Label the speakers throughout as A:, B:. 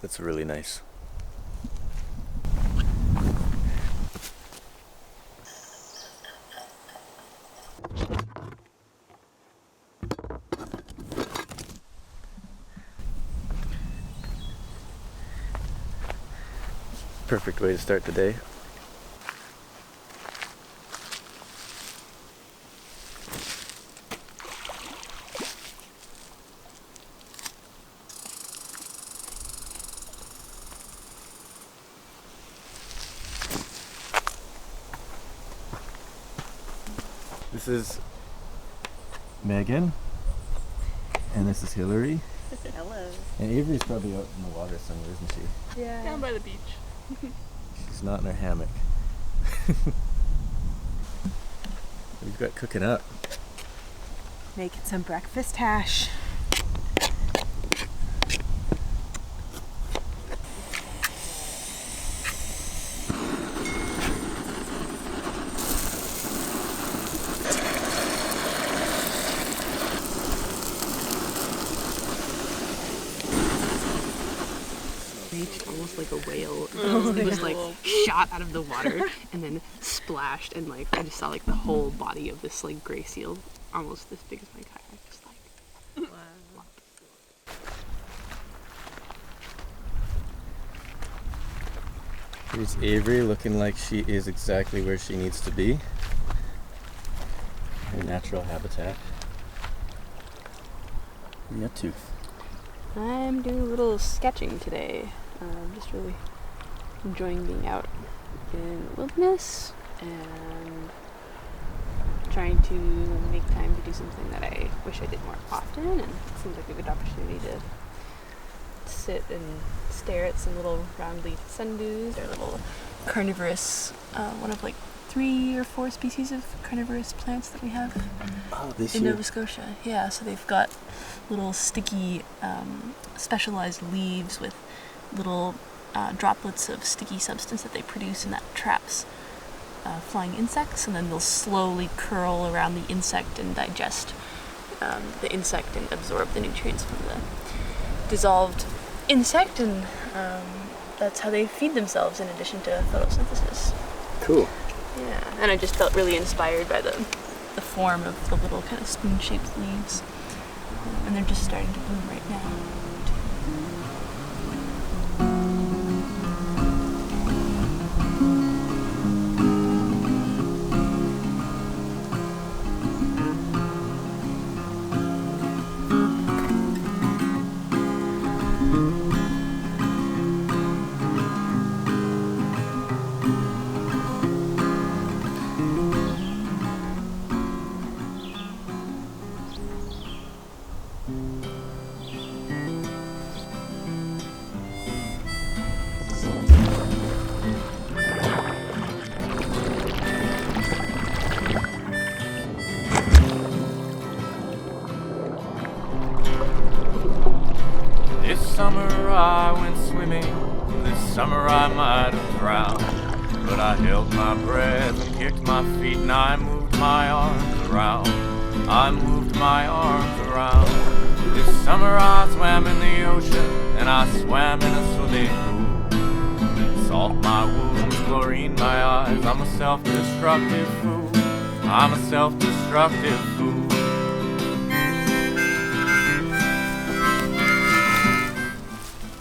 A: That's really nice. Perfect way to start the day. This is Megan, and this is Hillary.
B: Hello.
A: And Avery's probably out in the water somewhere, isn't she?
B: Yeah.
C: Down by the beach.
A: She's not in her hammock. We've got cooking up.
B: Making some breakfast hash.
C: Almost like a whale. It was like shot out of the water and then splashed, and like I just saw like the whole body of this like gray seal, almost this big as my kayak, just like. Wow.
A: Here's Avery looking like she is exactly where she needs to be. Her natural habitat. What are you up to?
C: I'm doing a little sketching today. Just really enjoying being out in the wilderness and trying to make time to do something that I wish I did more often, and it seems like a good opportunity to sit and stare at some little round-leaf sundews. They're little carnivorous, one of like 3 or 4 species of carnivorous plants that we have in Nova Scotia. Yeah, so they've got little sticky, specialized leaves with little droplets of sticky substance that they produce, and that traps flying insects, and then they'll slowly curl around the insect and digest the insect and absorb the nutrients from the dissolved insect, and that's how they feed themselves in addition to photosynthesis.
A: Cool.
C: Yeah, and I just felt really inspired by the form of the little kind of spoon-shaped leaves, and they're just starting to bloom right now.
D: This summer I went swimming, this summer I might have drowned, but I held my breath and kicked my feet and I moved my arms around. I moved my arms around. This summer I swam in the ocean and I swam in a swimming pool. Salt my wounds, chlorine my eyes, I'm a self-destructive fool. I'm a self-destructive fool.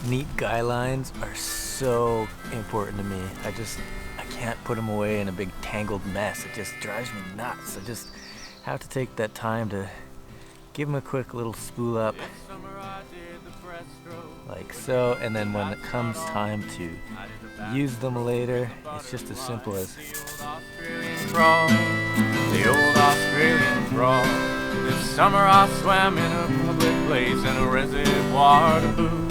A: Neat guy lines are so important to me. I can't put them away in a big tangled mess. It just drives me nuts. I just have to take that time to give them a quick little spool up, like so, and then when it comes time to use them later, it's just as simple as
D: the old Australian crawl. This summer I swam in a public place in a reservoir to boot.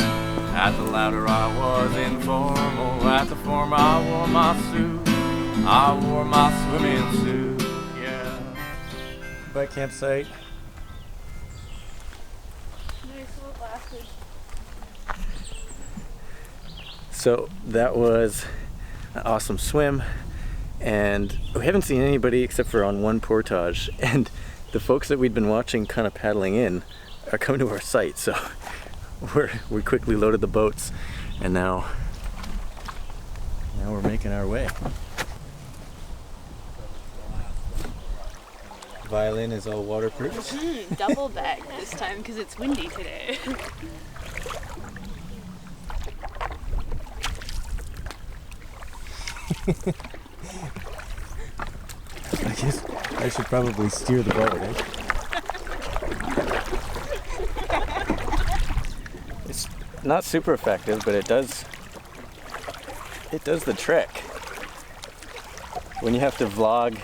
D: At the louder I was informal, at the former I wore my suit. I wore my swimming suit, yeah.
A: bike campsite.
C: Nice little glasses.
A: So that was an awesome swim, and we haven't seen anybody except for on one portage, and the folks that we'd been watching kind of paddling in are coming to our site, so we quickly loaded the boats And now we're making our way. Violin is all waterproof.
C: Double bag this time because it's windy today.
A: I guess I should probably steer the boat, eh? It's not super effective, but it does the trick. When you have to vlog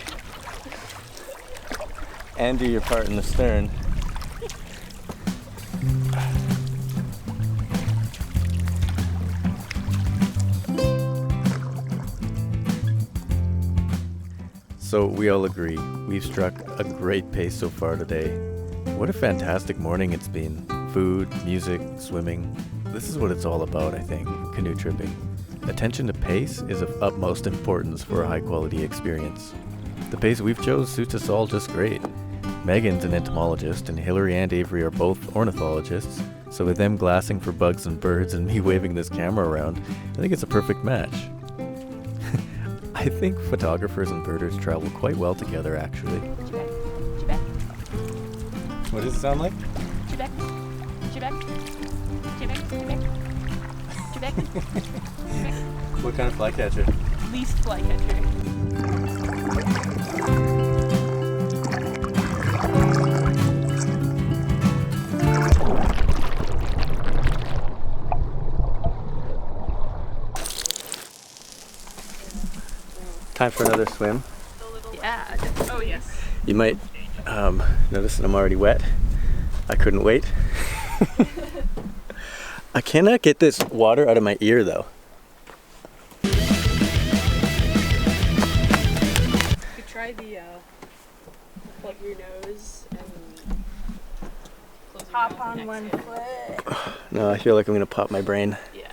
A: and do your part in the stern. So we all agree, we've struck a great pace so far today. What a fantastic morning it's been. Food, music, swimming. This is what it's all about, I think, canoe tripping. Attention to pace is of utmost importance for a high quality experience. The pace we've chose suits us all just great. Megan's an entomologist and Hillary and Avery are both ornithologists, so with them glassing for bugs and birds and me waving this camera around, I think it's a perfect match. I think photographers and birders travel quite well together, actually.
C: Chibek.
A: What does it sound like?
C: Chibek. Chibek. Chibek. Chibek. Chibek. Chibek.
A: What kind of flycatcher?
C: Least flycatcher.
A: Time for another swim.
C: Yeah. Oh yes.
A: You might notice that I'm already wet. I couldn't wait. I cannot get this water out of my ear though.
C: You could try the plug your nose and close your
B: Hop
C: mouth
B: on
C: and
B: one
C: exhale.
B: foot.
A: No, I feel like I'm gonna pop my brain.
C: Yeah.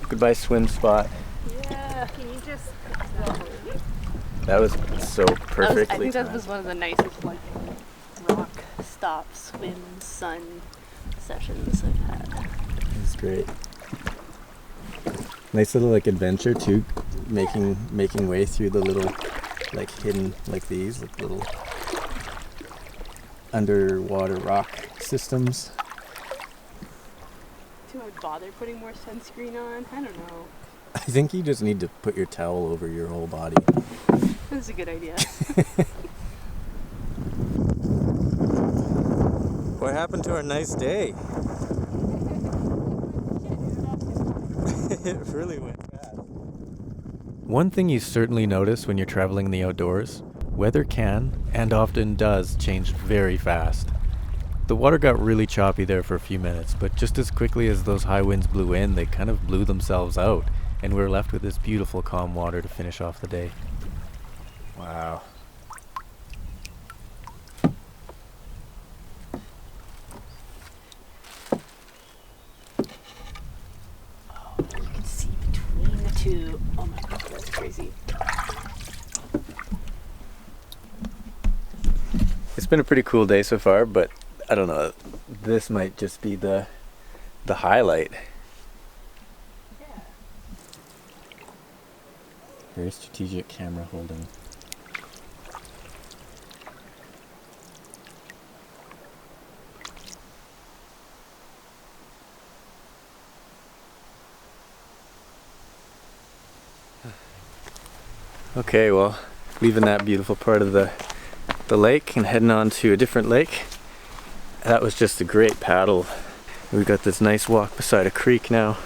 A: Goodbye swim spot.
C: Yeah.
B: Can you just...
A: That was so perfectly
C: I think that
A: timed.
C: was one of the nicest like rock stop, swim, sun sessions I've had.
A: It was great. Nice little like adventure too, making way through the little like hidden like these like little underwater rock systems.
C: Do I bother putting more sunscreen on? I don't know.
A: I think you just need to put your towel over your whole body.
C: That's a good idea.
A: What happened to our nice day? It really went fast. One thing you certainly notice when you're traveling in the outdoors, weather can, and often does, change very fast. The water got really choppy there for a few minutes, but just as quickly as those high winds blew in, they kind of blew themselves out, and we were left with this beautiful calm water to finish off the day. Wow.
C: Oh, you can see between the two. Oh my god, that's crazy.
A: It's been a pretty cool day so far, but I don't know, this might just be the highlight.
C: Yeah.
A: Very strategic camera holding. Okay, well, leaving that beautiful part of the lake and heading on to a different lake. That was just a great paddle. We've got this nice walk beside a creek now,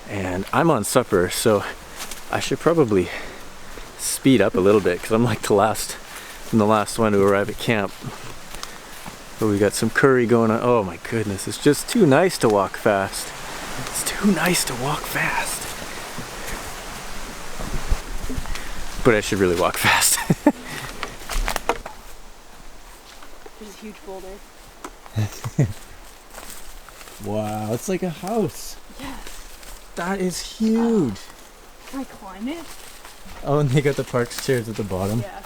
A: and I'm on supper, so I should probably speed up a little bit because I'm like the last one to arrive at camp. But we got some curry going on. Oh my goodness, it's just too nice to walk fast. It's too nice to walk fast. But I should really walk fast.
C: This is a huge boulder.
A: Wow, it's like a house.
C: Yes.
A: That is huge.
C: Can I climb it?
A: Oh, and they got the parks chairs at the bottom.
C: Yeah.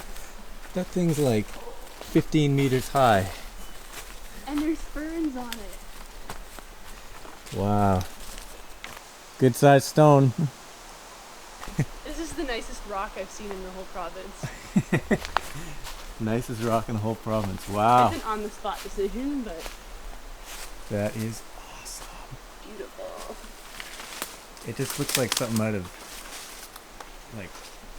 A: That thing's like 15 meters high.
C: And there's ferns on it.
A: Wow. Good sized stone.
C: This is the nicest rock I've seen in the whole province.
A: Nicest rock in the whole province. Wow.
C: It's an on the spot decision, but
A: That is awesome.
C: beautiful.
A: It just looks like something out of, like,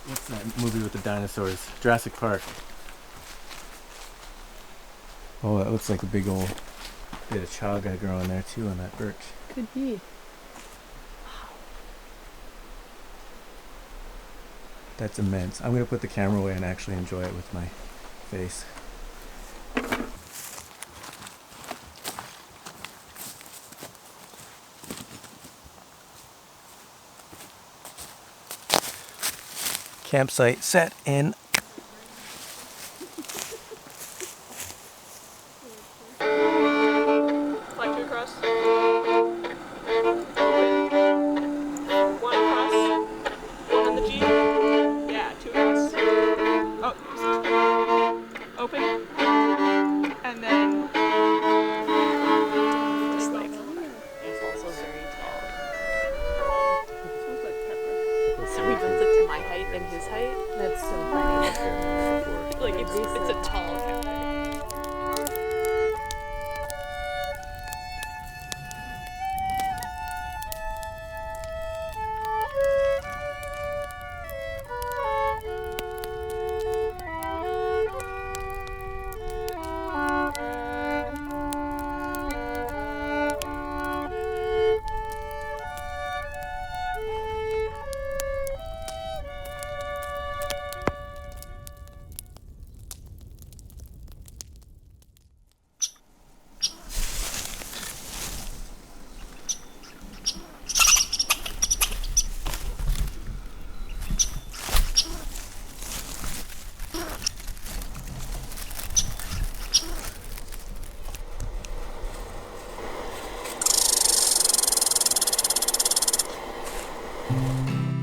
A: what's that movie with the dinosaurs? Jurassic Park. Oh, that looks like a big old bit of chaga growing there too on that birch.
C: Could be.
A: That's immense. I'm going to put the camera away and actually enjoy it with my face. Campsite set in.
C: Flag two across. One across. One on the G. Yeah, two across. Oh, open. And then just like it's also very tall. Smells like pepper. So we built it to my height and his height.
B: That's so funny.
C: Like it's a tall campfire.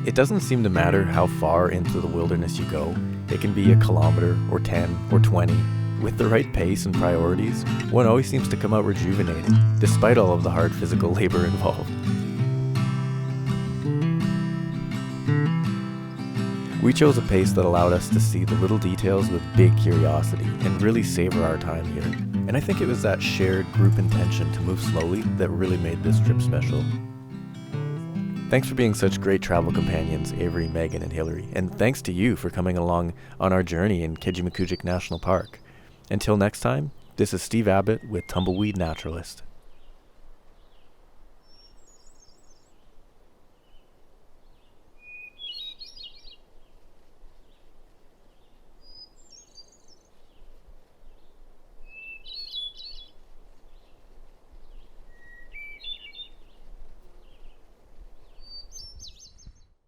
A: It doesn't seem to matter how far into the wilderness you go. It can be a kilometer or 10 or 20. With the right pace and priorities, one always seems to come out rejuvenated, despite all of the hard physical labor involved. We chose a pace that allowed us to see the little details with big curiosity and really savor our time here. And I think it was that shared group intention to move slowly that really made this trip special. Thanks for being such great travel companions, Avery, Megan, and Hillary. And thanks to you for coming along on our journey in Kejimkujik National Park. Until next time, this is Steve Abbott with Tumbleweed Naturalist.